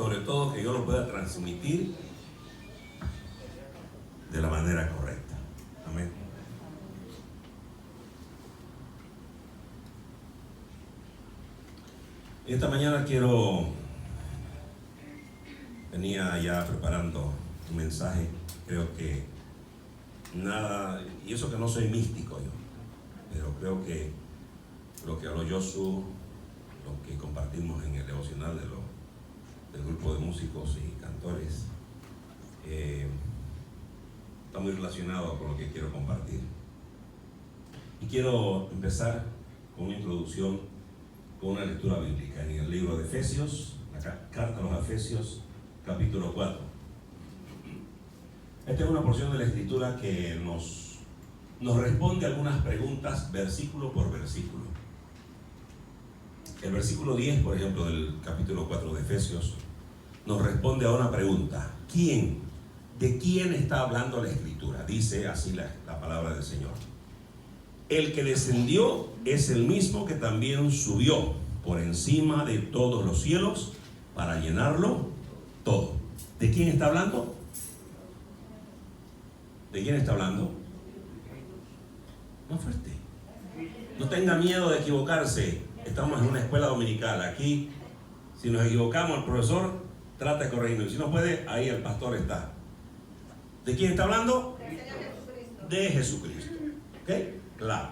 sobre todo que yo lo pueda transmitir de la manera correcta. Amén. Esta mañana venía ya preparando un mensaje, creo que nada, y eso que no soy místico yo, pero creo que lo que habló Josu, lo que compartimos en el devocional del grupo de músicos y cantores, está muy relacionado con lo que quiero compartir. Y quiero empezar con una introducción, con una lectura bíblica en el libro de Efesios, la carta a los Efesios, capítulo 4. Esta es una porción de la escritura que nos responde algunas preguntas versículo por versículo. El versículo 10, por ejemplo, del capítulo 4 de Efesios, nos responde a una pregunta. ¿De quién está hablando la escritura? Dice así la palabra del Señor. El que descendió es el mismo que también subió por encima de todos los cielos para llenarlo todo. ¿De quién está hablando? ¿De quién está hablando? Más fuerte. No tenga miedo de equivocarse. Estamos en una escuela dominical. Aquí, si nos equivocamos, el profesor trata de corregirnos. Si no puede, ahí el pastor está. ¿De quién está hablando? De Jesucristo. ¿Ok? Claro.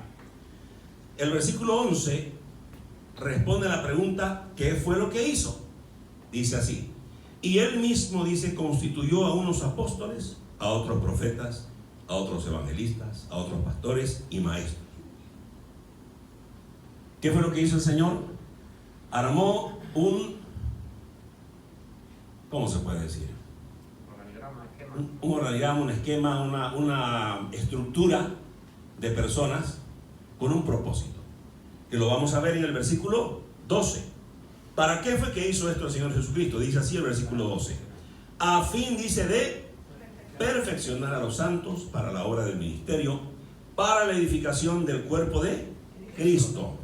El versículo 11 responde a la pregunta: ¿qué fue lo que hizo? Dice así: y él mismo, dice, constituyó a unos apóstoles, a otros profetas, a otros evangelistas, a otros pastores y maestros. ¿Qué fue lo que hizo el Señor? Armó ¿cómo se puede decir? Un organigrama, un esquema, una estructura de personas con un propósito, que lo vamos a ver en el versículo 12. ¿Para qué fue que hizo esto el Señor Jesucristo? Dice así el versículo 12: a fin, dice, de perfeccionar a los santos para la obra del ministerio, para la edificación del cuerpo de Cristo,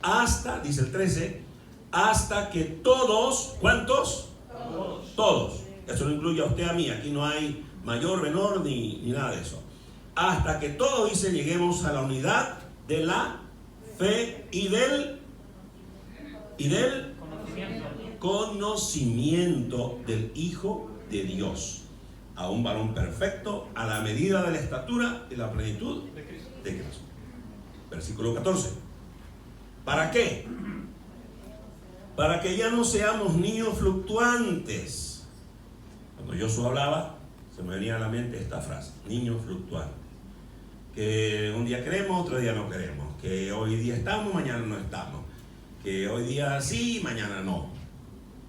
hasta, dice el 13, hasta que todos, ¿cuántos? Todos. Eso no incluye a usted, a mí. Aquí no hay mayor, menor, ni nada de eso. Hasta que todos, dice, lleguemos a la unidad de la fe y del conocimiento del Hijo de Dios, a un varón perfecto, a la medida de la estatura y la plenitud de Cristo. Versículo 14. ¿Para qué? Para que ya no seamos niños fluctuantes. Cuando Josué hablaba, se me venía a la mente esta frase: niños fluctuantes. Que un día queremos, otro día no queremos. Que hoy día estamos, mañana no estamos. Que hoy día sí, mañana no.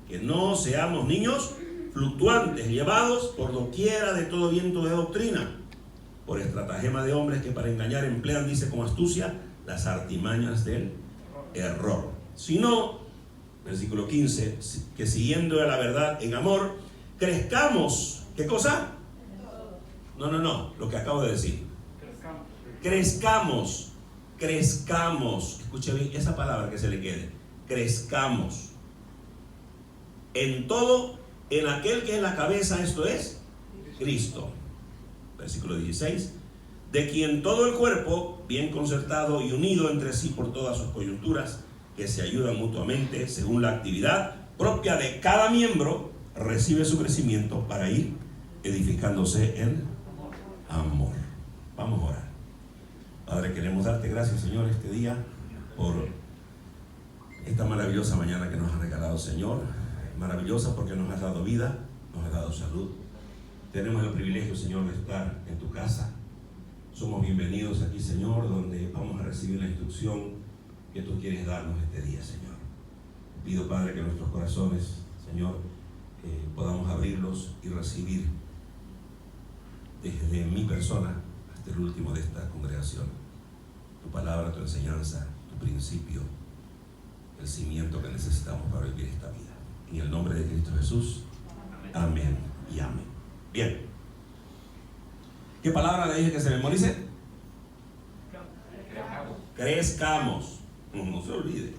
Que no seamos niños fluctuantes, llevados por doquiera de todo viento de doctrina, por estratagema de hombres que para engañar emplean, dice, con astucia las artimañas del error. Sino, versículo 15, que siguiendo la verdad en amor, crezcamos. ¿Qué cosa? No, lo que acabo de decir. Crezcamos. Escuche bien esa palabra, que se le quede. Crezcamos en todo, en aquel que es la cabeza, esto es Cristo. Versículo 16: de quien todo el cuerpo, bien concertado y unido entre sí por todas sus coyunturas, que se ayudan mutuamente según la actividad propia de cada miembro, recibe su crecimiento para ir edificándose en amor. Vamos a orar. Padre, queremos darte gracias, Señor, este día por esta maravillosa mañana que nos has regalado, Señor. Maravillosa porque nos has dado vida, nos has dado salud. Tenemos el privilegio, Señor, de estar en tu casa. Somos bienvenidos aquí, Señor, donde vamos a recibir la instrucción que tú quieres darnos este día, Señor. Pido, Padre, que nuestros corazones, Señor, podamos abrirlos y recibir desde mi persona hasta el último de esta congregación tu palabra, tu enseñanza, tu principio, el cimiento que necesitamos para vivir esta vida. En el nombre de Cristo Jesús, amén y amén. Bien. ¿Qué palabra le dije que se memorice? Crezcamos. No se olvide.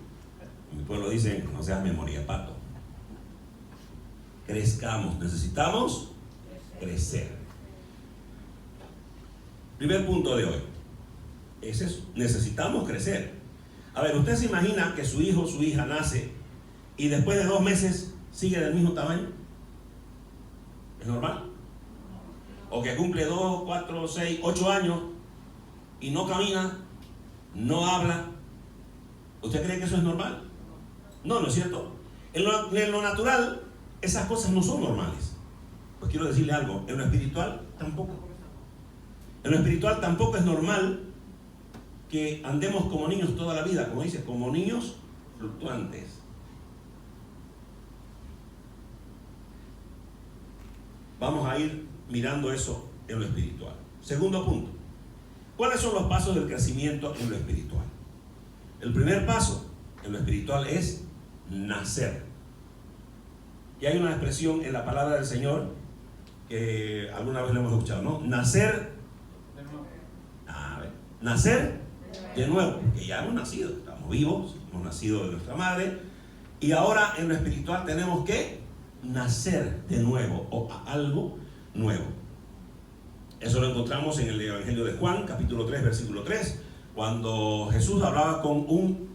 En mi pueblo dicen: no seas memoria pato. crezcamos. Necesitamos crecer. Primer punto de hoy es eso, necesitamos crecer. A ver, ¿usted se imagina que su hijo o su hija nace y después de 2 meses sigue del mismo tamaño? ¿Es normal? O que cumple 2, 4, 6, 8 años y no camina, no habla. ¿Usted cree que eso es normal? No, no es cierto. En lo natural, esas cosas no son normales. Pues quiero decirle algo, en lo espiritual tampoco. En lo espiritual tampoco es normal que andemos como niños toda la vida, como dice, como niños fluctuantes. Vamos a ir mirando eso en lo espiritual. Segundo punto, ¿cuáles son los pasos del crecimiento en lo espiritual? El primer paso en lo espiritual es nacer. Y hay una expresión en la palabra del Señor que alguna vez lo hemos escuchado, ¿no? Nacer de nuevo, porque ya hemos nacido, estamos vivos, hemos nacido de nuestra madre, y ahora en lo espiritual tenemos que nacer de nuevo, o a algo nuevo. Eso lo encontramos en el Evangelio de Juan, capítulo 3, versículo 3, cuando Jesús hablaba con un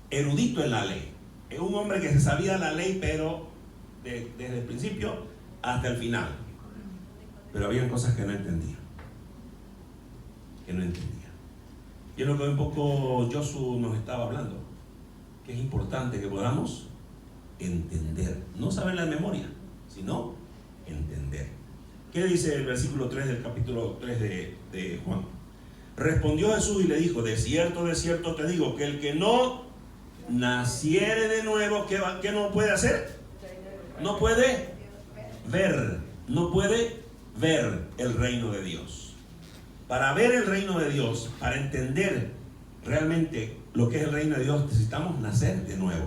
erudito en la ley. Es un hombre que se sabía la ley, pero desde el principio hasta el final. Pero había cosas que no entendía. Y es lo que un poco Josué nos estaba hablando, que es importante que podamos entender, no saber la memoria, sino entender. ¿Qué dice el versículo 3 del capítulo 3 de Juan? Respondió Jesús y le dijo: de cierto te digo, que el que no naciere de nuevo, ¿qué no puede hacer? No puede ver el reino de Dios. Para ver el reino de Dios, para entender realmente lo que es el reino de Dios, necesitamos nacer de nuevo.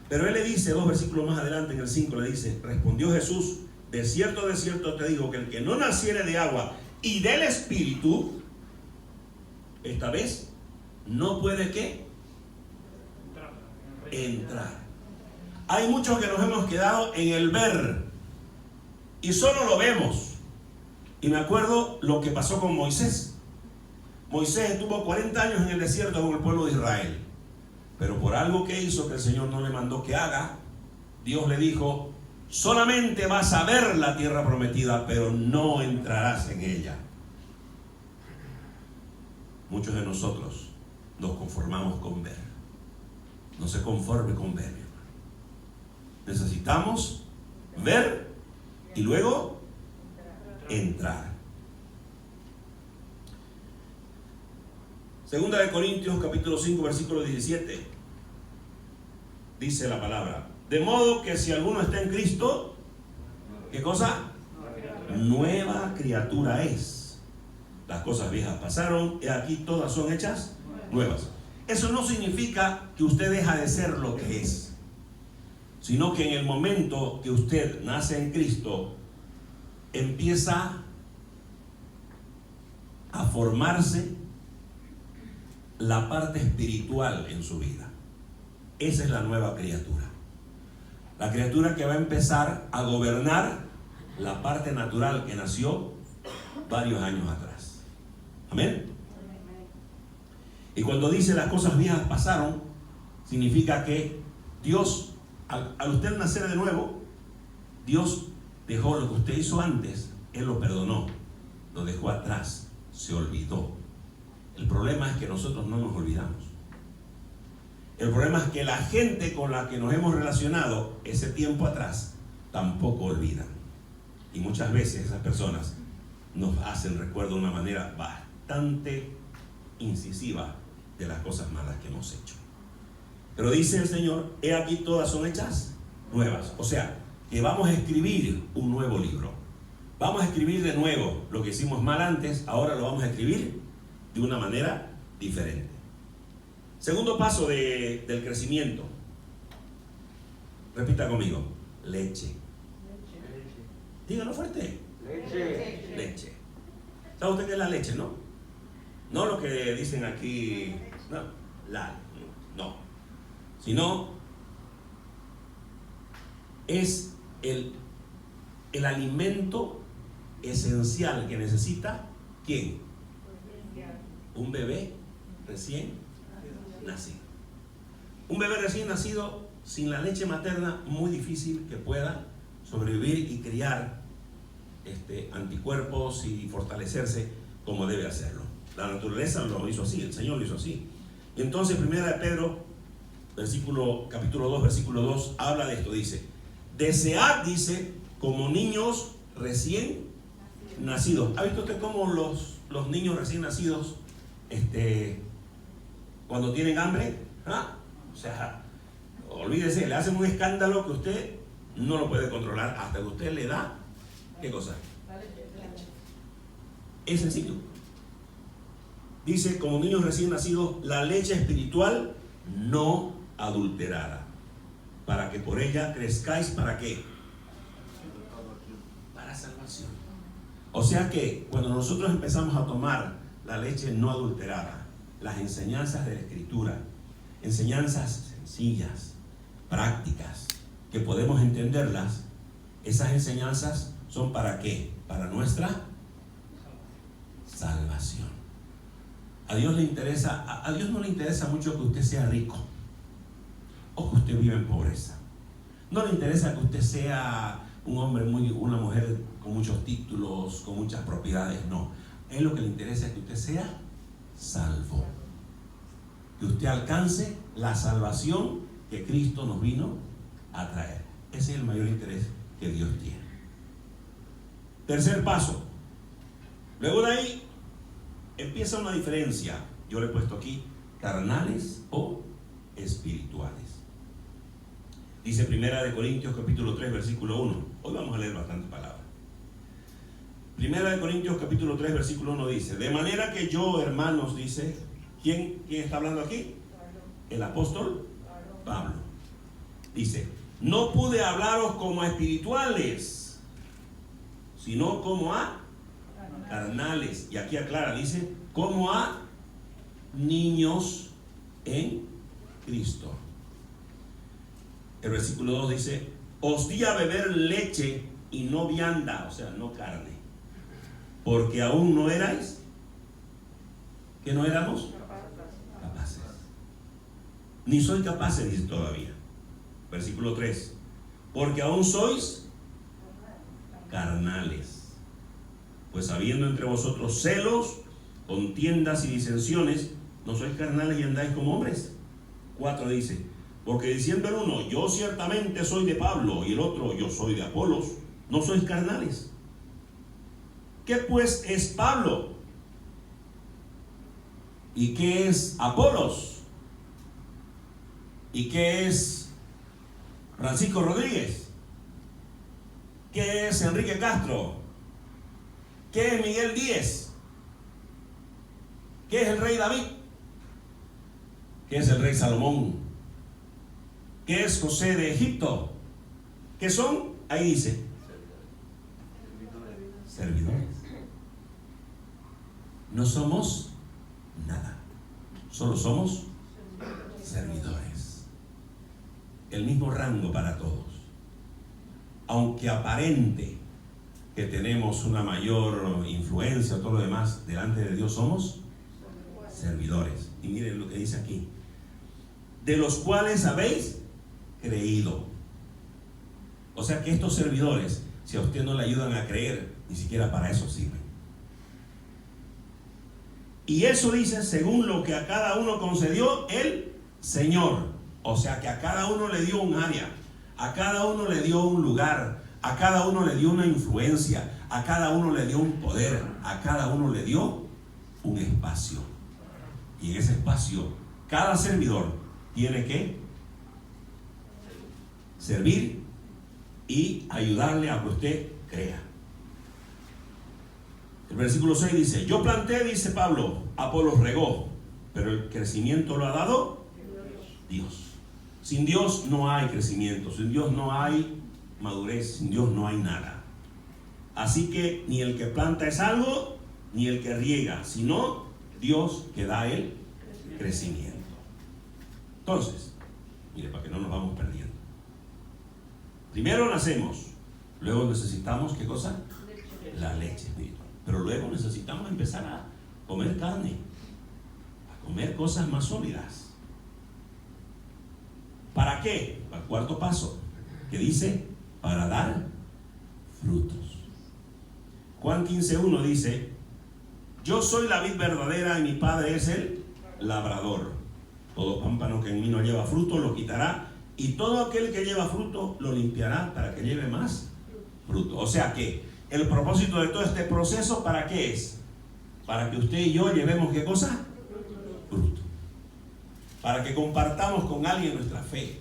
Pero él le dice, 2 versículos más adelante, en el 5, le dice: respondió Jesús, de cierto te digo, que el que no naciere de agua y del Espíritu, esta vez, no puede ¿qué? Entrar. Hay muchos que nos hemos quedado en el ver y solo lo vemos. Y me acuerdo lo que pasó con Moisés. Moisés estuvo 40 años en el desierto con el pueblo de Israel, pero por algo que hizo que el Señor no le mandó que haga, Dios le dijo: solamente vas a ver la tierra prometida, pero no entrarás en ella. Muchos de nosotros nos conformamos con ver. No se conforme con ver, mi hermano. Necesitamos ver y luego entrar. Segunda de Corintios capítulo 5 versículo 17 dice la palabra: de modo que si alguno está en Cristo, ¿qué cosa? Nueva criatura es. Las cosas viejas pasaron y aquí todas son hechas nuevas. Eso no significa que usted deja de ser lo que es, sino que en el momento que usted nace en Cristo, empieza a formarse la parte espiritual en su vida. Esa es la nueva criatura. La criatura que va a empezar a gobernar la parte natural que nació varios años atrás. Amén. Y cuando dice las cosas viejas pasaron, significa que Dios, al usted nacer de nuevo, Dios dejó lo que usted hizo antes, Él lo perdonó, lo dejó atrás, se olvidó. El problema es que nosotros no nos olvidamos. El problema es que la gente con la que nos hemos relacionado ese tiempo atrás tampoco olvidan. Y muchas veces esas personas nos hacen recuerdo de una manera bastante incisiva de las cosas malas que hemos hecho. Pero dice el Señor: he aquí todas son hechas nuevas. O sea, que vamos a escribir un nuevo libro. Vamos a escribir de nuevo lo que hicimos mal antes, ahora lo vamos a escribir de una manera diferente. Segundo paso del crecimiento. Repita conmigo: leche. Dígalo fuerte. Leche. ¿Sabe usted qué es la leche, no? No lo que dicen aquí, no. Sino es el alimento esencial que necesita, ¿quién? Un bebé recién nacido. Un bebé recién nacido sin la leche materna, muy difícil que pueda sobrevivir y criar anticuerpos y fortalecerse como debe hacerlo. La naturaleza lo hizo así, el Señor lo hizo así. Entonces, primera de Pedro, capítulo 2, versículo 2, habla de esto, dice: desead, dice, como niños recién nacidos. ¿Ha visto usted cómo los niños recién nacidos, cuando tienen hambre? O sea, olvídese, le hacen un escándalo que usted no lo puede controlar hasta que usted le da, ¿qué cosa? Leche. Es sencillo. Dice, como niños recién nacidos, la leche espiritual no adulterada, para que por ella crezcáis, ¿para qué? Para salvación. O sea que cuando nosotros empezamos a tomar la leche no adulterada, las enseñanzas de la Escritura, enseñanzas sencillas, prácticas, que podemos entenderlas, esas enseñanzas son ¿para qué? Para nuestra salvación. A Dios no le interesa mucho que usted sea rico o que usted viva en pobreza. No le interesa que usted sea un hombre una mujer con muchos títulos, con muchas propiedades, no. A Él lo que le interesa es que usted sea salvo, que usted alcance la salvación que Cristo nos vino a traer. Ese es el mayor interés que Dios tiene. Tercer paso. Luego de ahí empieza una diferencia. Yo le he puesto aquí carnales o espirituales. Dice Primera de Corintios capítulo 3 versículo 1. Hoy vamos a leer bastantes palabras. Primera de Corintios capítulo 3 versículo 1 dice: de manera que yo, hermanos, dice, ¿quién está hablando aquí? El apóstol Pablo. Dice: no pude hablaros como a espirituales, sino como a carnales. Y aquí aclara, dice, como a niños en Cristo. El versículo 2 dice: os di a beber leche y no vianda, o sea, no carne, porque aún no erais, que no éramos capaces. Ni soy capaces, dice todavía. Versículo 3: porque aún sois carnales, pues habiendo entre vosotros celos, contiendas y disensiones, ¿no sois carnales y andáis como hombres? 4 dice: porque diciendo el uno, yo ciertamente soy de Pablo, y el otro, yo soy de Apolos, ¿no sois carnales? ¿Qué pues es Pablo? ¿Y qué es Apolos? ¿Y qué es Francisco Rodríguez? ¿Qué es Enrique Castro? ¿Qué es Miguel Díez? ¿Qué es el rey David? ¿Qué es el rey Salomón? ¿Qué es José de Egipto? ¿Qué son? Ahí dice: servidores. No somos nada, solo somos servidores. El mismo rango para todos. Aunque aparente que tenemos una mayor influencia o todo lo demás, delante de Dios somos servidores. Y miren lo que dice aquí: de los cuales habéis creído. O sea que estos servidores, si a usted no le ayudan a creer, ni siquiera para eso sirven. Y eso dice según lo que a cada uno concedió el Señor. O sea que a cada uno le dio un área, a cada uno le dio un lugar, a cada uno le dio una influencia, a cada uno le dio un poder, a cada uno le dio un espacio. Y en ese espacio, cada servidor tiene que servir y ayudarle a que usted crea. El versículo 6 dice: yo planté, dice Pablo, Apolos regó, pero el crecimiento lo ha dado Dios. Sin Dios no hay crecimiento, sin Dios no hay madurez, sin Dios no hay nada. Así que ni el que planta es algo, ni el que riega, sino Dios que da el crecimiento. Entonces, mire, para que no nos vamos perdiendo. Primero nacemos, Luego necesitamos, ¿qué cosa? La leche espiritual. Pero luego necesitamos empezar a comer carne, a comer cosas más sólidas. ¿Para qué? Para el cuarto paso, que dice, para dar frutos. Juan 15:1 dice, yo soy la vid verdadera y mi Padre es el labrador. Todo pámpano que en mí no lleva fruto lo quitará, y todo aquel que lleva fruto lo limpiará para que lleve más fruto. O sea que el propósito de todo este proceso, ¿para qué es? Para que usted y yo llevemos, ¿qué cosa? Fruto. Para que compartamos con alguien nuestra fe,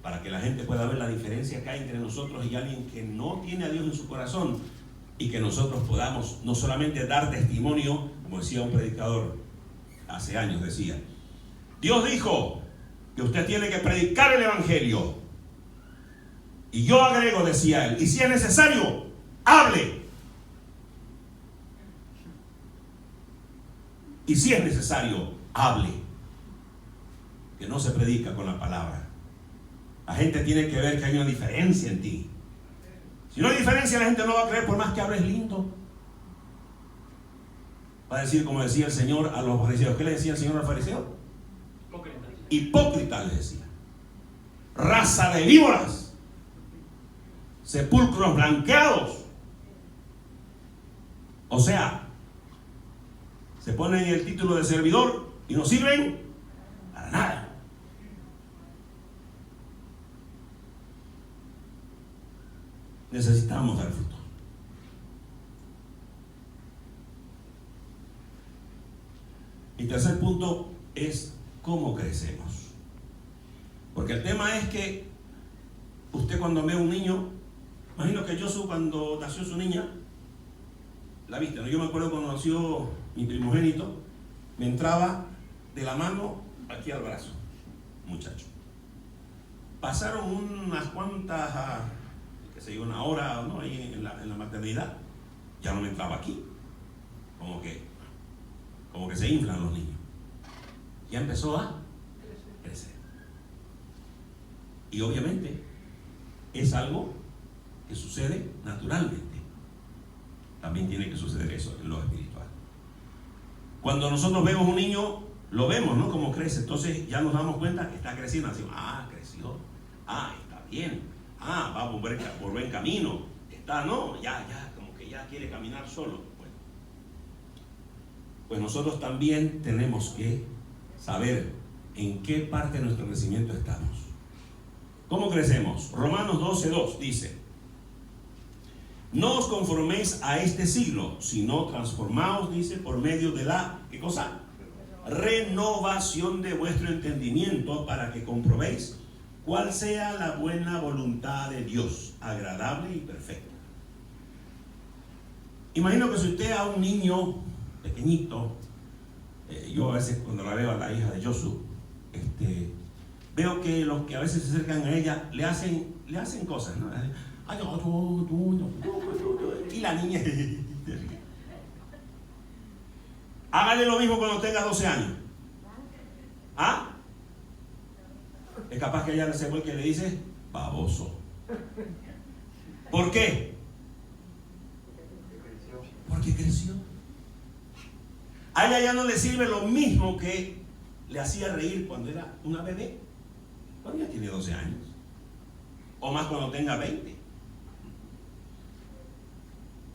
para que la gente pueda ver la diferencia que hay entre nosotros y alguien que no tiene a Dios en su corazón, y que nosotros podamos no solamente dar testimonio, como decía un predicador hace años, decía, Dios dijo que usted tiene que predicar el evangelio, y yo agrego, decía él, y si es necesario, hable, y si es necesario, hable, que no se predica con la palabra. La gente tiene que ver que hay una diferencia en ti. Si no hay diferencia, la gente no va a creer por más que hables lindo. Va a decir, como decía el Señor a los fariseos. ¿Qué le decía el Señor a los fariseos? Hipócritas les decía. Raza de víboras. Sepulcros blanqueados. O sea, se ponen el título de servidor y no sirven para nada. Necesitamos dar fruto. Y tercer punto es cómo crecemos. Porque el tema es que usted cuando ve a un niño, imagino que Josu cuando nació su niña, la viste, ¿no? Yo me acuerdo cuando nació mi primogénito, me entraba de la mano aquí al brazo, muchacho. Pasaron unas cuantas, qué sé yo, una hora, ¿no? Ahí en la maternidad, ya no me entraba aquí, como que se inflan los niños. Ya empezó a crecer. Y obviamente es algo que sucede naturalmente. También tiene que suceder eso en lo espiritual. Cuando nosotros vemos un niño, lo vemos, ¿no? Cómo crece. Entonces ya nos damos cuenta que está creciendo. Así, creció. Está bien. Va por buen camino. Está, no, ya, como que ya quiere caminar solo. Bueno, pues nosotros también tenemos que saber en qué parte de nuestro crecimiento estamos. ¿Cómo crecemos? Romanos 12:2 dice: no os conforméis a este siglo, sino transformaos, dice, por medio de la, ¿qué cosa? Renovación de vuestro entendimiento, para que comprobéis cuál sea la buena voluntad de Dios, agradable y perfecta. Imagino que si usted a un niño pequeñito, yo a veces cuando la veo a la hija de Josu, veo que los que a veces se acercan a ella le hacen cosas, ¿no? Y la niña hágale lo mismo cuando tenga 12 años. Es capaz que ella se vuelque y le dice baboso. ¿Por qué? Porque creció. A ella ya no le sirve lo mismo que le hacía reír cuando era una bebé, cuando ya tiene 12 años, o más cuando tenga 20.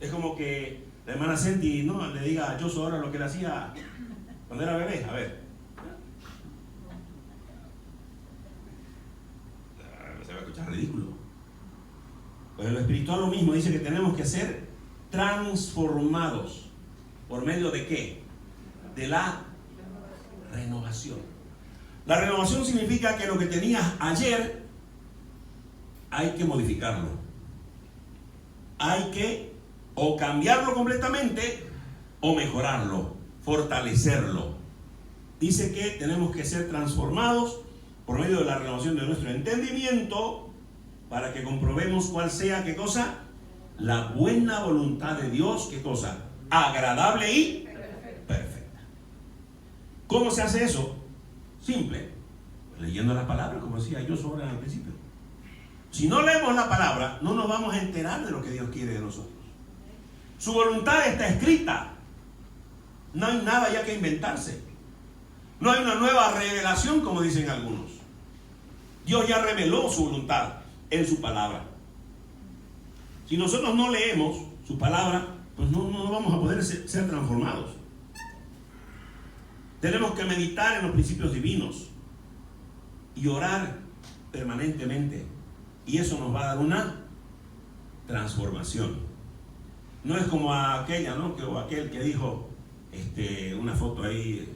Es como que la hermana Senti, ¿no?, le diga a Josu ahora lo que le hacía cuando era bebé. A ver, se va a escuchar ridículo. Pues en lo espiritual lo mismo, dice que tenemos que ser transformados. ¿Por medio de qué? De la renovación. La renovación significa que lo que tenías ayer hay que modificarlo. Hay que o cambiarlo completamente o mejorarlo, fortalecerlo. Dice que tenemos que ser transformados por medio de la renovación de nuestro entendimiento, para que comprobemos cuál sea, ¿qué cosa? La buena voluntad de Dios, ¿qué cosa? Agradable y perfecta. ¿Cómo se hace eso? Simple, leyendo las palabras, como decía yo sobre al principio. Si no leemos la palabra, no nos vamos a enterar de lo que Dios quiere de nosotros. Su voluntad está escrita. No hay nada ya que inventarse. No hay una nueva revelación, como dicen algunos. Dios ya reveló su voluntad en su palabra. Si nosotros no leemos su palabra, pues no vamos a poder ser transformados. Tenemos que meditar en los principios divinos y orar permanentemente. Y eso nos va a dar una transformación. No es como aquella, ¿no? O aquel que dijo, una foto ahí,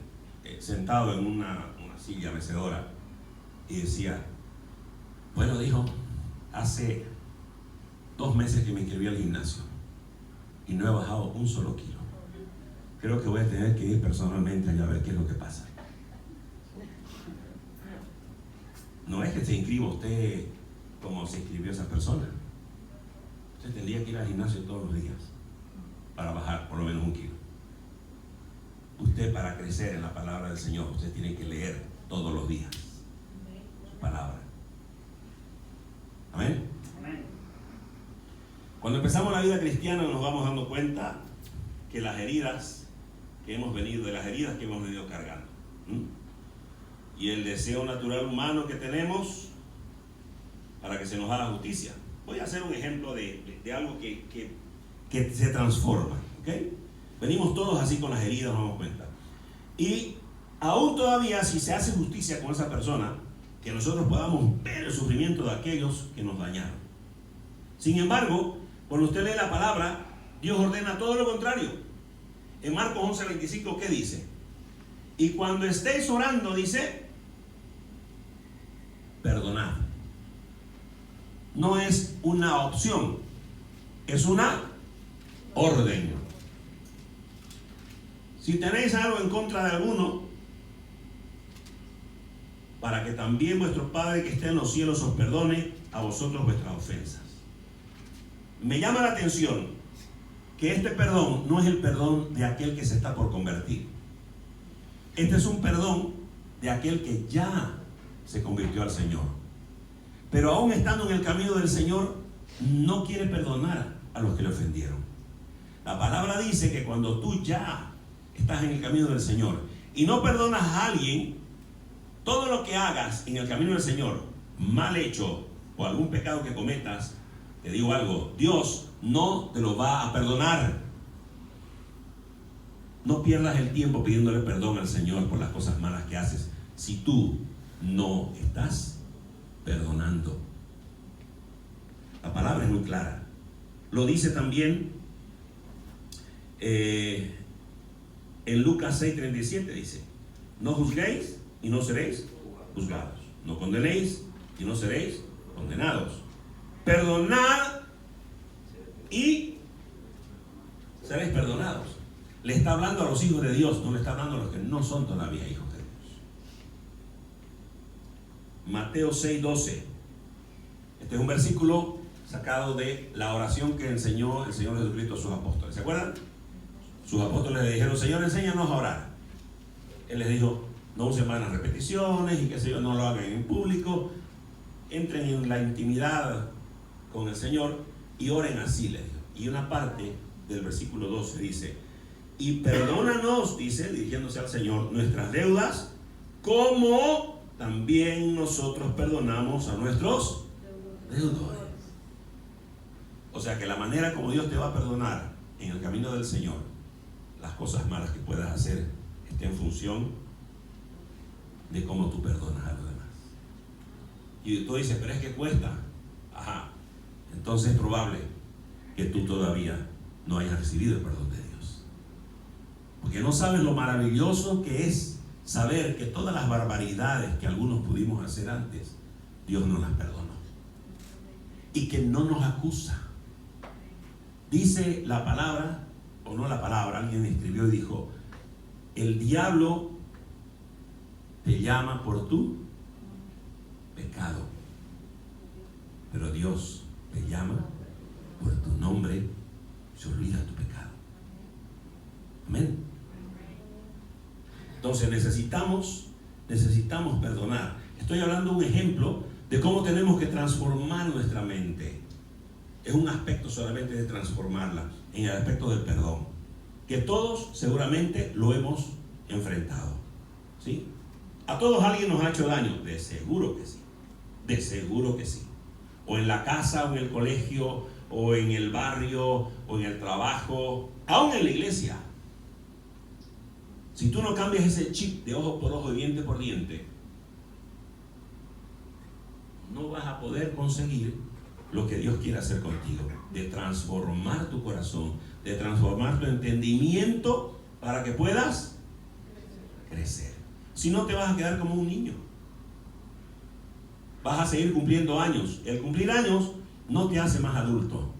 sentado en una silla mecedora, y decía, bueno, dijo, hace 2 meses que me inscribí al gimnasio y no he bajado un solo kilo. Creo que voy a tener que ir personalmente allá a ver qué es lo que pasa. No es que se inscriba usted como se inscribió esa persona. Usted tendría que ir al gimnasio todos los días para bajar por lo menos 1 kilo. Usted, para crecer en la palabra del Señor, usted tiene que leer todos los días su palabra. Amén. Cuando empezamos la vida cristiana nos vamos dando cuenta que las heridas que hemos venido cargando, y el deseo natural humano que tenemos para que se nos haga justicia. Voy a hacer un ejemplo de algo que se transforma, ¿okay? Venimos todos así con las heridas, nos damos cuenta. Y aún todavía, si se hace justicia con esa persona, que nosotros podamos ver el sufrimiento de aquellos que nos dañaron. Sin embargo, cuando usted lee la palabra, Dios ordena todo lo contrario. En Marcos 11:25, ¿qué dice? Y cuando estéis orando, dice, perdonad. No es una opción, es una orden. Si tenéis algo en contra de alguno, para que también vuestro Padre que está en los cielos os perdone a vosotros vuestras ofensas. Me llama la atención que este perdón no es el perdón de aquel que se está por convertir. Este es un perdón de aquel que ya se convirtió al Señor. Pero aún estando en el camino del Señor, no quiere perdonar a los que le ofendieron. La palabra dice que cuando tú ya estás en el camino del Señor y no perdonas a alguien, todo lo que hagas en el camino del Señor, mal hecho o algún pecado que cometas, te digo algo, Dios no te lo va a perdonar. No pierdas el tiempo pidiéndole perdón al Señor por las cosas malas que haces si tú no estás perdonando. La palabra es muy clara. Lo dice también en Lucas 6:37, dice, no juzguéis y no seréis juzgados, no condenéis y no seréis condenados, perdonad y seréis perdonados. Le está hablando a los hijos de Dios, no le está hablando a los que no son todavía hijos de Dios. Mateo 6:12. Este es un versículo sacado de la oración que enseñó el Señor Jesucristo a sus apóstoles. ¿Se acuerdan? Sus apóstoles le dijeron, Señor, enséñanos a orar. Él les dijo, no usen vanas repeticiones y que sé yo, no lo hagan en público. Entren en la intimidad con el Señor y oren así, les dijo. Y una parte del versículo 12 dice, y perdónanos, dice, dirigiéndose al Señor, nuestras deudas, como también nosotros perdonamos a nuestros deudores. O sea que la manera como Dios te va a perdonar en el camino del Señor, las cosas malas que puedas hacer, está en función de cómo tú perdonas a los demás. Y tú dices, pero es que cuesta. Ajá. Entonces es probable que tú todavía no hayas recibido el perdón de Dios. Porque no sabes lo maravilloso que es saber que todas las barbaridades que algunos pudimos hacer antes, Dios nos las perdonó. Y que no nos acusa. Dice la palabra, o no la palabra, alguien escribió y dijo, el diablo te llama por tu pecado, pero Dios te llama por tu nombre, se olvida tu pecado. Amén. Entonces necesitamos perdonar. Estoy hablando de un ejemplo de cómo tenemos que transformar nuestra mente. Es un aspecto solamente de transformarla, en el aspecto del perdón, que todos seguramente lo hemos enfrentado, ¿sí? A todos alguien nos ha hecho daño, de seguro que sí, de seguro que sí. O en la casa, o en el colegio, o en el barrio, o en el trabajo, aún en la iglesia. Si tú no cambias ese chip de ojo por ojo y diente por diente, no vas a poder conseguir lo que Dios quiere hacer contigo, de transformar tu corazón, de transformar tu entendimiento para que puedas crecer. Si no, te vas a quedar como un niño. Vas a seguir cumpliendo años. El cumplir años no te hace más adulto.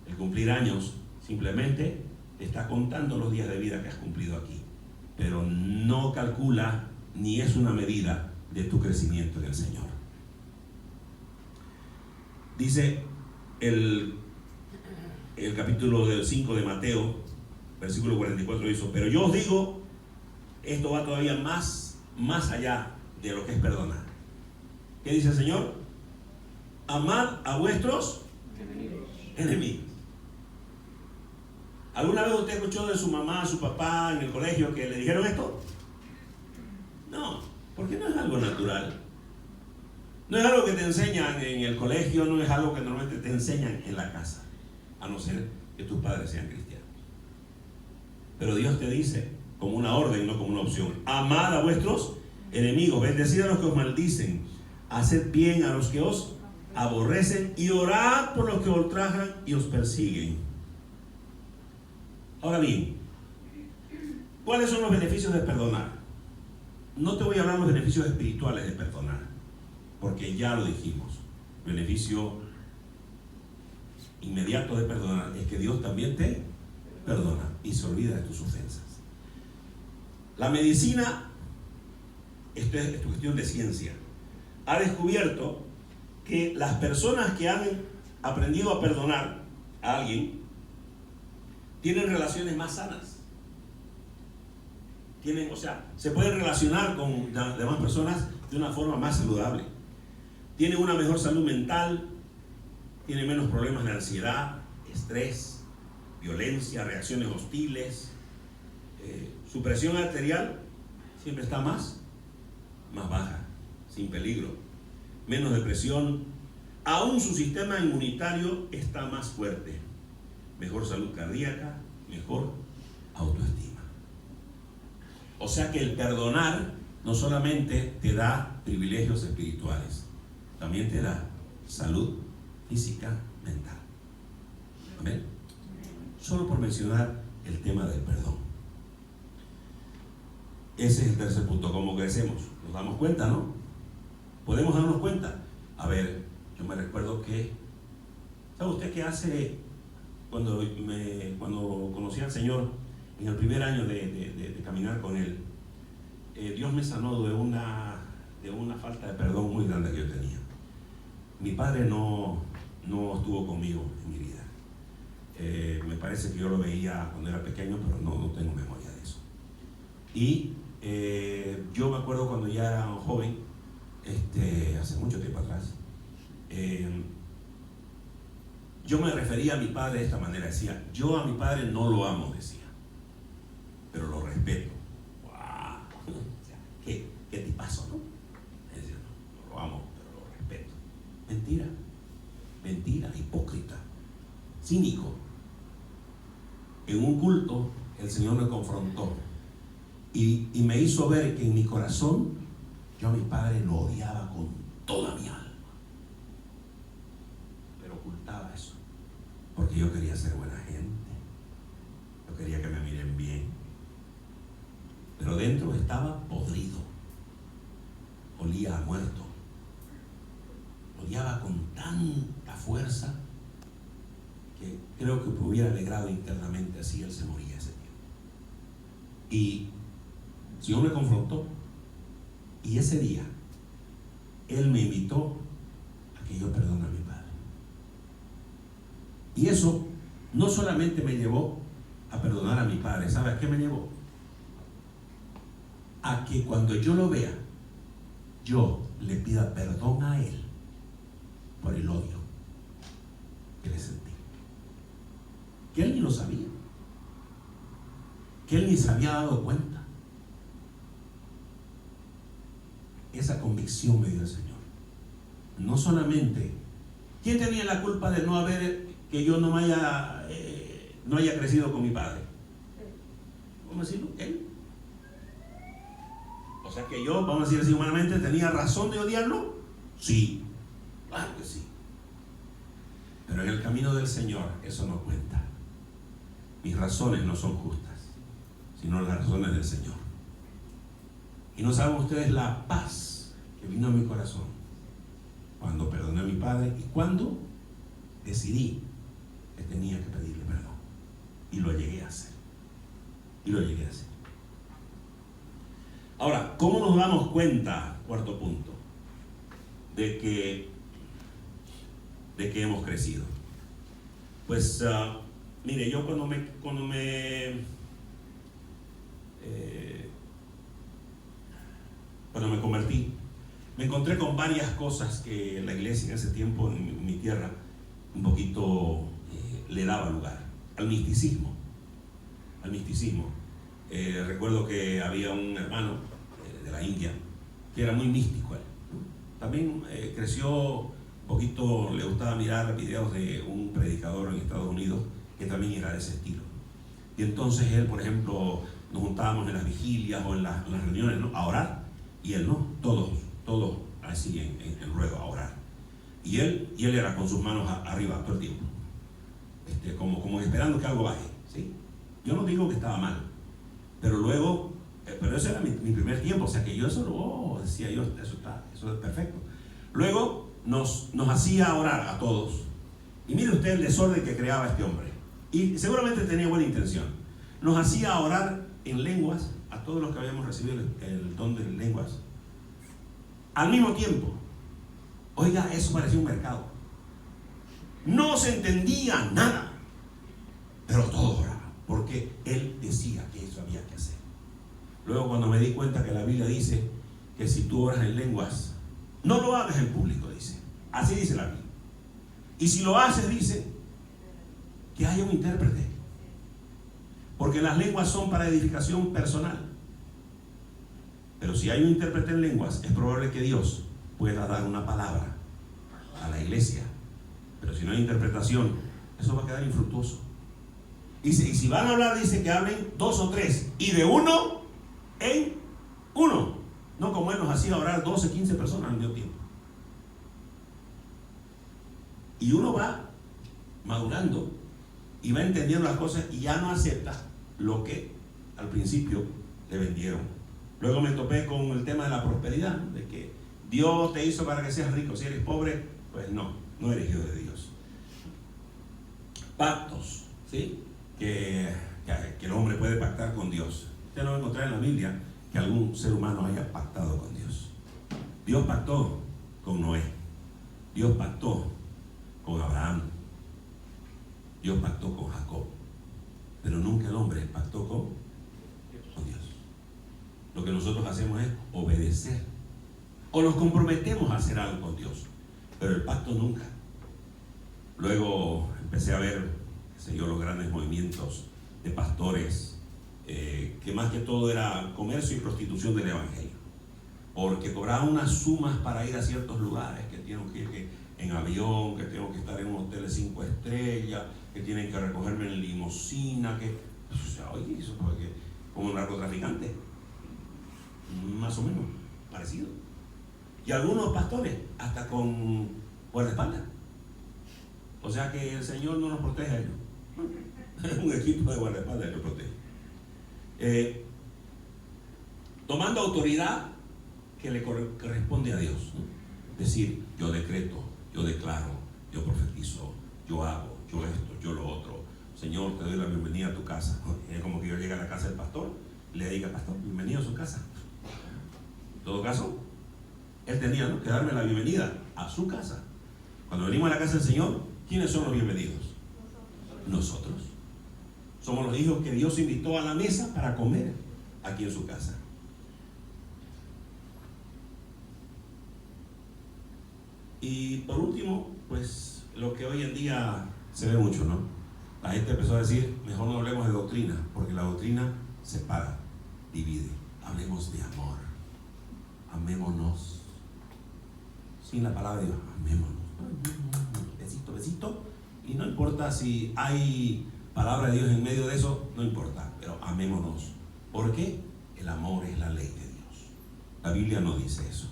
El cumplir años simplemente te está contando los días de vida que has cumplido aquí, pero no calcula ni es una medida de tu crecimiento en el Señor. Dice el capítulo 5 de Mateo, versículo 44, dice: pero yo os digo, esto va todavía más allá de lo que es perdonar. ¿Qué dice el Señor? Amad a vuestros enemigos. ¿Alguna vez usted escuchó de su mamá, su papá en el colegio que le dijeron esto? No, porque no es algo natural. No es algo que te enseñan en el colegio, no es algo que normalmente te enseñan en la casa, a no ser que tus padres sean cristianos. Pero Dios te dice, como una orden, no como una opción: amad a vuestros enemigos, bendecid a los que os maldicen, haced bien a los que os aborrecen y orad por los que os ultrajan y os persiguen. Ahora bien, ¿cuáles son los beneficios de perdonar? No te voy a hablar de los beneficios espirituales de perdonar, porque ya lo dijimos. El beneficio inmediato de perdonar es que Dios también te perdona y se olvida de tus ofensas. La medicina, esto es cuestión de ciencia, ha descubierto que las personas que han aprendido a perdonar a alguien tienen relaciones más sanas. Se pueden relacionar con las demás personas de una forma más saludable. Tienen una mejor salud mental, tienen menos problemas de ansiedad, estrés, violencia, reacciones hostiles. Su presión arterial siempre está más baja, sin peligro, menos depresión. Aún su sistema inmunitario está más fuerte, mejor salud cardíaca, mejor autoestima. O sea que el perdonar no solamente te da privilegios espirituales, también te da salud física, mental. Amén. Solo por mencionar el tema del perdón. Ese es el tercer punto. ¿Cómo crecemos? Nos damos cuenta, ¿no? Podemos darnos cuenta. A ver, yo me recuerdo que, ¿sabe usted qué hace? Cuando conocí al Señor, en el primer año de caminar con Él, Dios me sanó de una falta de perdón muy grande que yo tenía. Mi padre no estuvo conmigo en mi vida. Me parece que yo lo veía cuando era pequeño, pero no tengo memoria de eso. Y yo me acuerdo cuando ya era joven, hace mucho tiempo atrás, yo me refería a mi padre de esta manera. Decía: yo a mi padre no lo amo, decía, pero lo respeto. ¡Wow! O sea, ¿qué tipazo, no? Decía: no lo amo, pero lo respeto. Mentira, hipócrita, cínico. En un culto el Señor me confrontó y me hizo ver que en mi corazón yo a mi padre lo odiaba con toda mi alma, pero ocultaba eso porque yo quería ser buena gente, yo quería que me miren bien, pero dentro estaba podrido, olía a muerto, odiaba con tanta fuerza que creo que me hubiera alegrado internamente si él se moría ese tiempo. Y el Señor me confrontó, y ese día Él me invitó a que yo perdone a mi padre. Y eso no solamente me llevó a perdonar a mi padre, ¿sabe a qué me llevó? A que cuando yo lo vea, yo le pida perdón a él por el odio que le sentí. Que él ni lo sabía. Que él ni se había dado cuenta. Esa convicción me dio el Señor. No solamente, ¿quién tenía la culpa de no haber, que yo no haya crecido con mi padre? ¿Cómo decirlo? Él. O sea que yo, vamos a decir así humanamente, ¿tenía razón de odiarlo? Sí, claro que sí. Pero en el camino del Señor eso no cuenta. Mis razones no son justas, sino las razones del Señor. Y no saben ustedes la paz que vino a mi corazón cuando perdoné a mi padre y cuando decidí que tenía que pedirle perdón. Y lo llegué a hacer. Ahora, ¿cómo nos damos cuenta, cuarto punto, de que hemos crecido? Pues, mire, yo cuando me convertí, me encontré con varias cosas que la iglesia en ese tiempo, en mi tierra, un poquito le daba lugar al misticismo. Recuerdo que había un hermano de la India que era muy místico él. También creció un poquito, le gustaba mirar videos de un predicador en Estados Unidos que también era de ese estilo. Y entonces él, por ejemplo, nos juntábamos en las vigilias o en las reuniones, ¿no?, a orar, y él no, todos así en ruedo a orar. Y él era con sus manos arriba todo el tiempo, como esperando que algo baje, ¿sí? Yo no digo que estaba mal, pero luego, pero ese era mi primer tiempo, o sea que yo eso decía yo, eso es perfecto. Luego nos hacía orar a todos, y mire usted el desorden que creaba este hombre, y seguramente tenía buena intención. Nos hacía orar en lenguas a todos los que habíamos recibido el don de lenguas al mismo tiempo. Oiga, eso parecía un mercado. No se entendía nada, pero todos oraban, porque él decía que eso había que hacer. Luego, cuando me di cuenta que la Biblia dice que si tú oras en lenguas, no lo hagas en público, dice. Así dice la Biblia. Y si lo haces, dice que haya un intérprete, porque las lenguas son para edificación personal. Pero si hay un intérprete en lenguas, es probable que Dios pueda dar una palabra a la iglesia. Pero si no hay interpretación, eso va a quedar infructuoso. Y si van a hablar, dice que hablen 2 o 3, y de uno en uno. No como él nos hacía orar 12, 15 personas al mismo tiempo. Y uno va madurando y va entendiendo las cosas y ya no acepta lo que al principio le vendieron. Luego me topé con el tema de la prosperidad, de que Dios te hizo para que seas rico. Si eres pobre, pues no eres hijo de Dios. Pactos, ¿sí?, que el hombre puede pactar con Dios. Usted no va a encontrar en la Biblia que algún ser humano haya pactado con Dios. Dios pactó con Noé. Dios pactó con Abraham. Dios pactó con Jacob. Pero nunca el hombre pactó con Dios. Lo que nosotros hacemos es obedecer, o nos comprometemos a hacer algo con Dios, pero el pacto nunca. Luego empecé a ver, los grandes movimientos de pastores, que más que todo era comercio y prostitución del evangelio, porque cobraban unas sumas para ir a ciertos lugares, que tienen que ir en avión, que tengo que estar en un hotel de 5 estrellas, que tienen que recogerme en limusina, oye, eso porque como un narcotraficante, más o menos parecido. Y algunos pastores hasta con guardaespaldas. O sea que el Señor no nos protege a ellos. Es un equipo de guardaespaldas que lo protege. Tomando autoridad que le corresponde a Dios, ¿no? Decir, yo decreto, yo declaro, yo profetizo, yo hago, yo esto, yo lo otro. Señor, te doy la bienvenida a tu casa. Es como que yo llegue a la casa del pastor y le diga, pastor, bienvenido a su casa. En todo caso, él tenía, ¿no?, que darme la bienvenida a su casa. Cuando venimos a la casa del Señor, ¿quiénes son los bienvenidos? Nosotros. Somos los hijos que Dios invitó a la mesa para comer aquí en su casa. Y por último, pues lo que hoy en día se ve mucho, ¿no? La gente empezó a decir, mejor no hablemos de doctrina, porque la doctrina separa, divide. Hablemos de amor. Amémonos. Sin la palabra de Dios, amémonos. Besito, besito. Y no importa si hay palabra de Dios en medio de eso, no importa, pero amémonos. ¿Por qué? El amor es la ley de Dios. La Biblia no dice eso.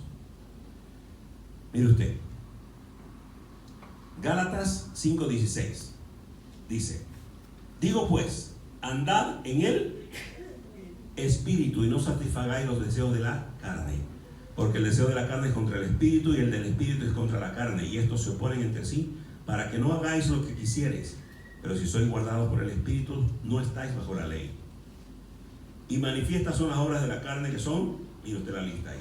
Mire usted, Gálatas 5:16 dice: digo pues, andad en el espíritu y no satisfagáis los deseos de la carne, porque el deseo de la carne es contra el espíritu y el del espíritu es contra la carne, y estos se oponen entre sí, para que no hagáis lo que quisiereis. Pero si sois guardados por el espíritu, no estáis bajo la ley. Y manifiestas son las obras de la carne, que son, mire usted la lista ahí: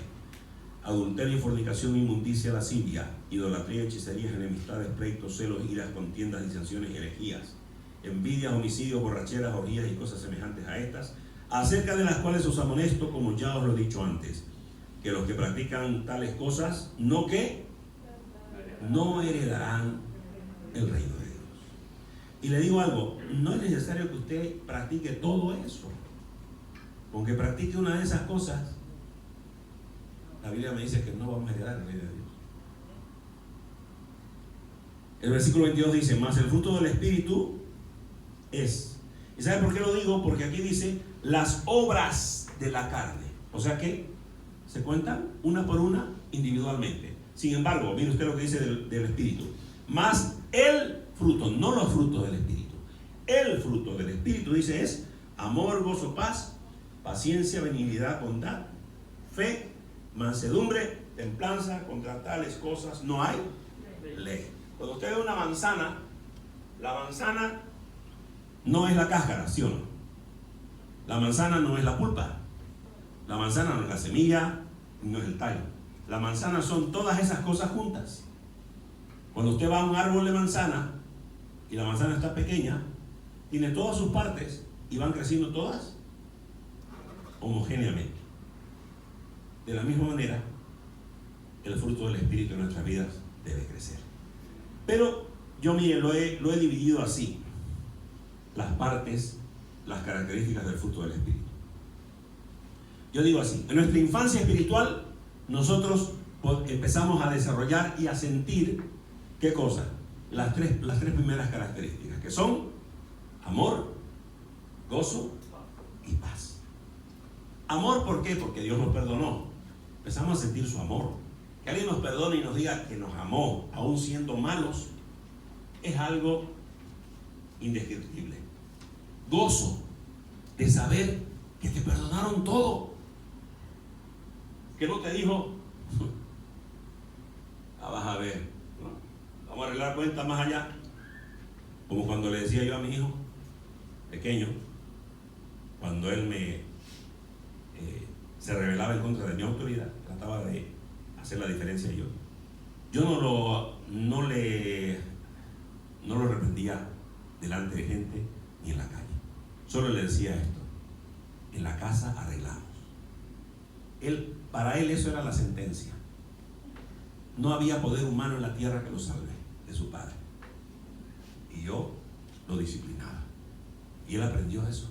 adulterio, fornicación, inmundicia, lascivia, idolatría, hechicerías, enemistades, pleitos, celos, iras, contiendas, disensiones y herejías, envidias, homicidios, borracheras, orgías y cosas semejantes a estas, acerca de las cuales os amonesto, como ya os lo he dicho antes, que los que practican tales cosas, no heredarán el reino de Dios. Y le digo algo, no es necesario que usted practique todo eso. Con que practique una de esas cosas, la Biblia me dice que no vamos a heredar el reino de Dios. El versículo 22 dice: mas el fruto del Espíritu es. ¿Y sabe por qué lo digo? Porque aquí dice las obras de la carne. O sea que se cuentan una por una individualmente. Sin embargo, mire usted lo que dice del Espíritu. Más el fruto, no los frutos del Espíritu. El fruto del Espíritu, dice, es amor, gozo, paz, paciencia, benignidad, bondad, fe, mansedumbre, templanza. Contra tales cosas no hay ley. Cuando usted ve una manzana, la manzana no es la cáscara, ¿sí o no? La manzana no es la pulpa. La manzana no es la semilla, no es el tallo. La manzana son todas esas cosas juntas. Cuando usted va a un árbol de manzana y la manzana está pequeña, tiene todas sus partes y van creciendo todas homogéneamente. De la misma manera, el fruto del Espíritu en nuestras vidas debe crecer. Pero yo, mire, lo he dividido así: las partes, las características del fruto del Espíritu. Yo digo así: en nuestra infancia espiritual, nosotros empezamos a desarrollar y a sentir, ¿qué cosa? Las tres primeras características, que son amor, gozo y paz. Amor, ¿por qué? Porque Dios nos perdonó. Empezamos a sentir su amor. Que alguien nos perdone y nos diga que nos amó, aún siendo malos, es algo indescriptible. Gozo de saber que te perdonaron todo. Que no te dijo, vas a ver, ¿no? Vamos a arreglar cuentas más allá. Como cuando le decía yo a mi hijo pequeño, cuando él se rebelaba en contra de mi autoridad, trataba de hacer la diferencia yo no lo reprendía delante de gente ni en la calle. Solo le decía esto: en la casa arreglamos. Para él eso era la sentencia. No había poder humano en la tierra que lo salve de su padre. Y yo lo disciplinaba. Y él aprendió eso.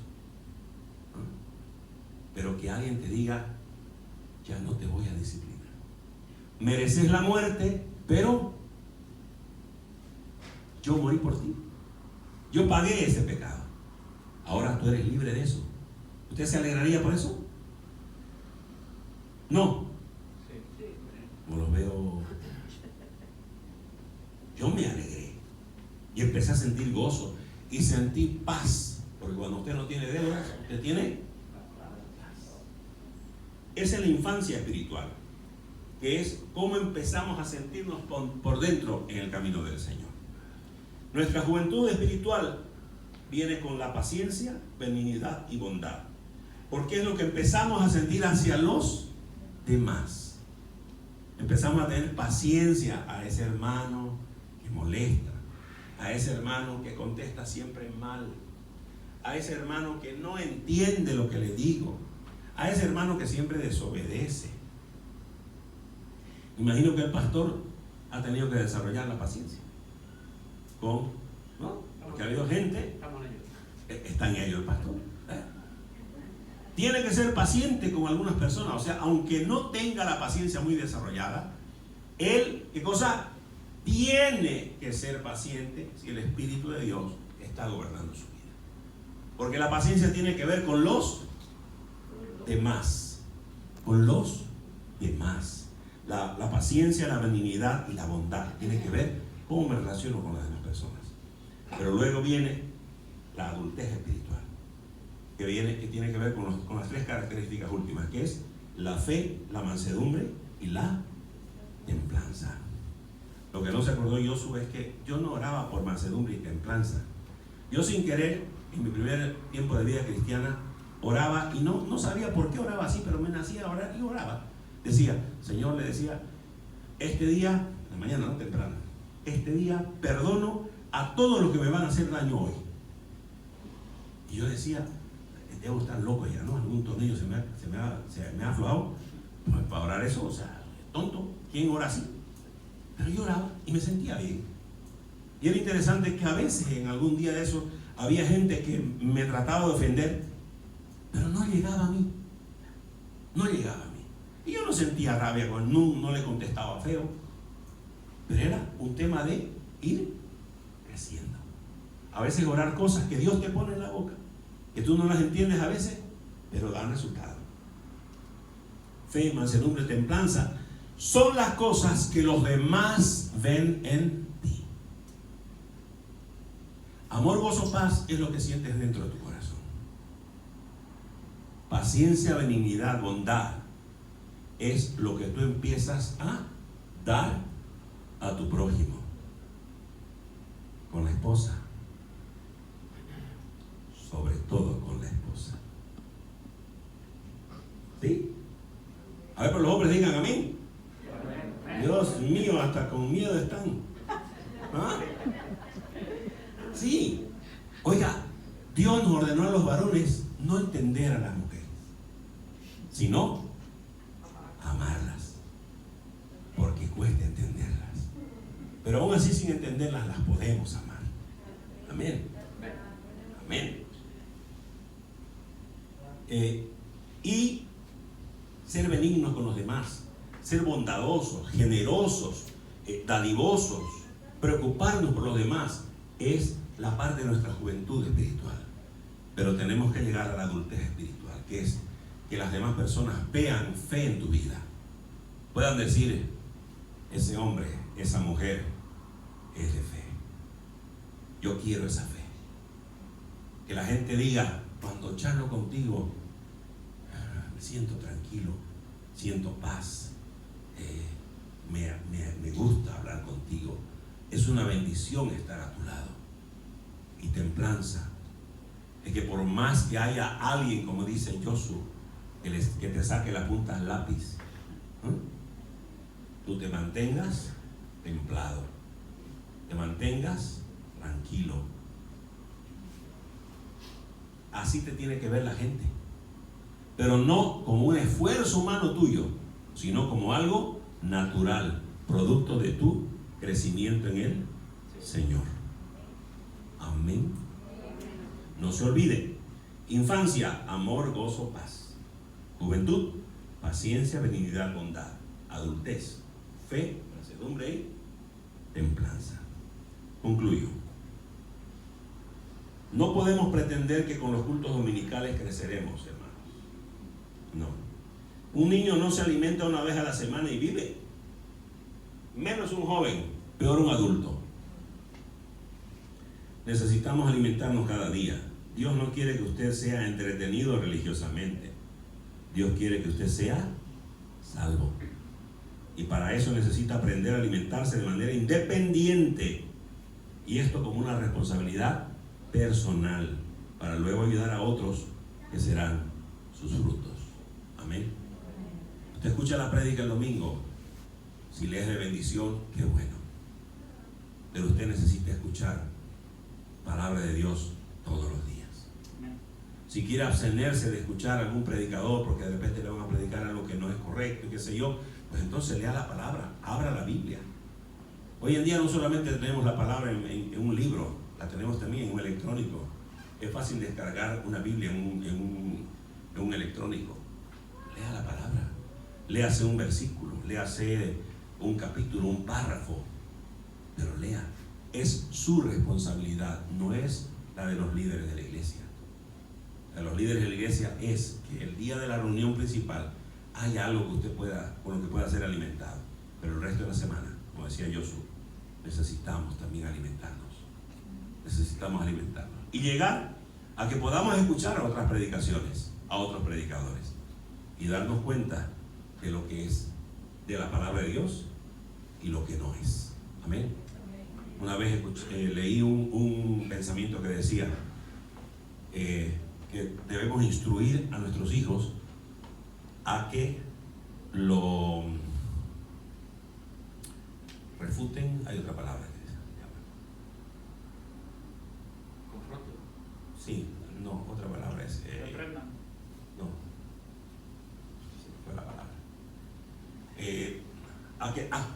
Pero que alguien te diga: ya no te voy a disciplinar. Mereces la muerte, pero yo morí por ti. Yo pagué ese pecado. Ahora tú eres libre de eso. ¿Usted se alegraría por eso? No. Como los veo. Yo me alegré y empecé a sentir gozo y sentí paz, porque cuando usted no tiene deudas, usted tiene paz. Esa es la infancia espiritual, que es cómo empezamos a sentirnos por dentro en el camino del Señor. Nuestra juventud espiritual viene con la paciencia, benignidad y bondad, porque es lo que empezamos a sentir hacia los demás. Empezamos a tener paciencia a ese hermano que molesta, a ese hermano que contesta siempre mal, a ese hermano que no entiende lo que le digo, a ese hermano que siempre desobedece. Imagino que el pastor ha tenido que desarrollar la paciencia. ¿No? Porque ha habido gente, está en ello el pastor. Tiene que ser paciente con algunas personas, o sea, aunque no tenga la paciencia muy desarrollada, él, ¿qué cosa? Tiene que ser paciente si el Espíritu de Dios está gobernando su vida. Porque la paciencia tiene que ver con los demás. Con los demás. La paciencia, la benignidad y la bondad tiene que ver cómo me relaciono con las demás personas. Pero luego viene la adultez espiritual, que tiene que ver con las tres características últimas, que es la fe, la mansedumbre y la templanza. Lo que no se acordó Josué es que yo no oraba por mansedumbre y templanza. Yo sin querer, en mi primer tiempo de vida cristiana, oraba y no sabía por qué oraba así, pero me nacía a orar y oraba. Decía, Señor, le decía, este día, en la mañana, no temprano, este día perdono a todos los que me van a hacer daño hoy. Y yo decía, debo estar loco ya, ¿no? Algún tornillo se me ha aflojado. Pues para orar eso, o sea, tonto, ¿quién ora así? Pero yo oraba y me sentía bien. Y era interesante que a veces en algún día de eso había gente que me trataba de ofender, pero no llegaba a mí. No llegaba a mí. Y yo no sentía rabia con él, no le contestaba feo. Pero era un tema de ir creciendo. A veces orar cosas que Dios te pone en la boca, que tú no las entiendes a veces, pero dan resultado. Fe, mansedumbre, templanza son las cosas que los demás ven en ti. Amor, gozo, paz es lo que sientes dentro de tu corazón. Paciencia, benignidad, bondad es lo que tú empiezas a dar a tu prójimo. Con la esposa, sobre todo con la esposa. ¿Sí? A ver, pero los hombres digan amén. Dios mío, hasta con miedo están. ¿Ah? Sí. Oiga, Dios nos ordenó a los varones no entender a las mujeres, sino amarlas, porque cuesta entenderlas. Pero aún así, sin entenderlas, las podemos amar. Amén. Amén. Y ser benignos con los demás, ser bondadosos, generosos, dadivosos, preocuparnos por los demás, es la parte de nuestra juventud espiritual. Pero tenemos que llegar a la adultez espiritual, que es que las demás personas vean fe en tu vida, puedan decir, ese hombre, esa mujer es de fe, yo quiero esa fe. Que la gente diga, cuando charlo contigo, me siento tranquilo, siento paz, me gusta hablar contigo, es una bendición estar a tu lado. Y templanza es que por más que haya alguien, como dice Josué, que te saque la punta del lápiz, tú te mantengas templado, te mantengas tranquilo. Así te tiene que ver la gente, pero no como un esfuerzo humano tuyo, sino como algo natural, producto de tu crecimiento en el Señor. Amén. No se olvide: infancia, amor, gozo, paz; juventud, paciencia, benignidad, bondad; adultez, fe, mansedumbre y templanza. Concluyo. No podemos pretender que con los cultos dominicales creceremos, hermanos. No. Un niño no se alimenta una vez a la semana y vive. Menos un joven, peor un adulto. Necesitamos alimentarnos cada día. Dios no quiere que usted sea entretenido religiosamente. Dios quiere que usted sea salvo. Y para eso necesita aprender a alimentarse de manera independiente. Y esto como una responsabilidad personal, para luego ayudar a otros que serán sus frutos. Amén. Usted escucha la prédica el domingo, si le es de bendición, qué bueno. Pero usted necesita escuchar palabra de Dios todos los días. Si quiere abstenerse de escuchar a algún predicador porque de repente le van a predicar algo que no es correcto y qué sé yo, pues entonces lea la palabra, abra la Biblia Hoy en día no solamente tenemos la palabra en un libro, la tenemos también en un electrónico. Es fácil descargar una Biblia en un electrónico. Lea la palabra, léase un versículo, léase un capítulo, un párrafo, pero lea. Es su responsabilidad, no es la de los líderes de la iglesia. La de los líderes de la iglesia es que el día de la reunión principal haya algo que usted pueda, con lo que pueda ser alimentado, pero el resto de la semana, como decía Josué, necesitamos también alimentarnos. Necesitamos alimentarnos y llegar a que podamos escuchar a otras predicaciones, a otros predicadores, y darnos cuenta de lo que es de la palabra de Dios y lo que no es. Amén. Una vez leí un pensamiento que decía que debemos instruir a nuestros hijos a que lo refuten. Hay otra palabra que se llama confronto. Sí, no, otra palabra es no, fue la palabra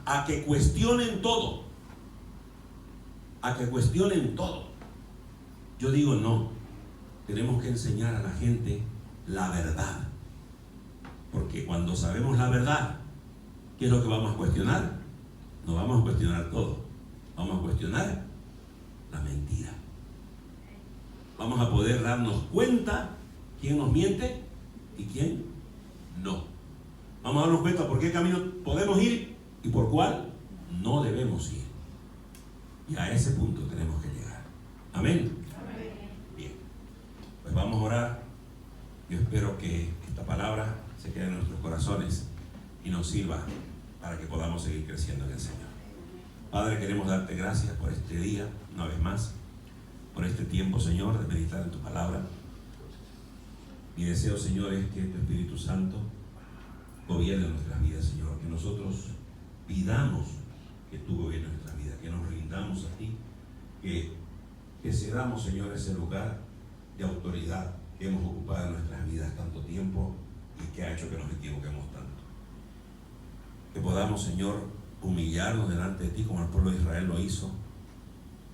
a que cuestionen todo, a que cuestionen todo. Yo digo no, tenemos que enseñar a la gente la verdad, porque cuando sabemos la verdad, ¿qué es lo que vamos a cuestionar? No vamos a cuestionar todo, vamos a cuestionar la mentira. Vamos a poder darnos cuenta quién nos miente y quién no. Vamos a darnos cuenta por qué camino podemos ir y por cuál no debemos ir. Y a ese punto tenemos que llegar. Amén. Bien, pues vamos a orar. Yo espero que esta palabra se quede en nuestros corazones y nos sirva para que podamos seguir creciendo en el Señor. Padre, queremos darte gracias por este día, una vez más, por este tiempo, Señor, de meditar en tu palabra. Mi deseo, Señor, es que tu Espíritu Santo gobierne nuestras vidas, Señor, que nosotros pidamos que tú gobiernes nuestras vidas, que nos rindamos a ti, que cedamos, Señor, ese lugar de autoridad que hemos ocupado en nuestras vidas tanto tiempo y que ha hecho que nos equivoquemos tanto. Que podamos, Señor, humillarnos delante de ti como el pueblo de Israel lo hizo,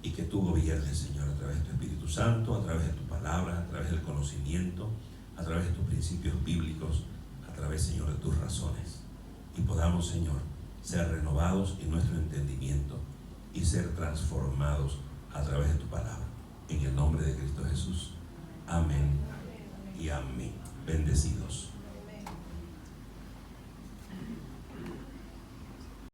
y que tú gobiernes, Señor, a través de tu Espíritu Santo, a través de tu palabra, a través del conocimiento, a través de tus principios bíblicos, a través, Señor, de tus razones, y podamos, Señor, ser renovados en nuestro entendimiento y ser transformados a través de tu palabra. En el nombre de Cristo Jesús. Amén y amén. Bendecidos.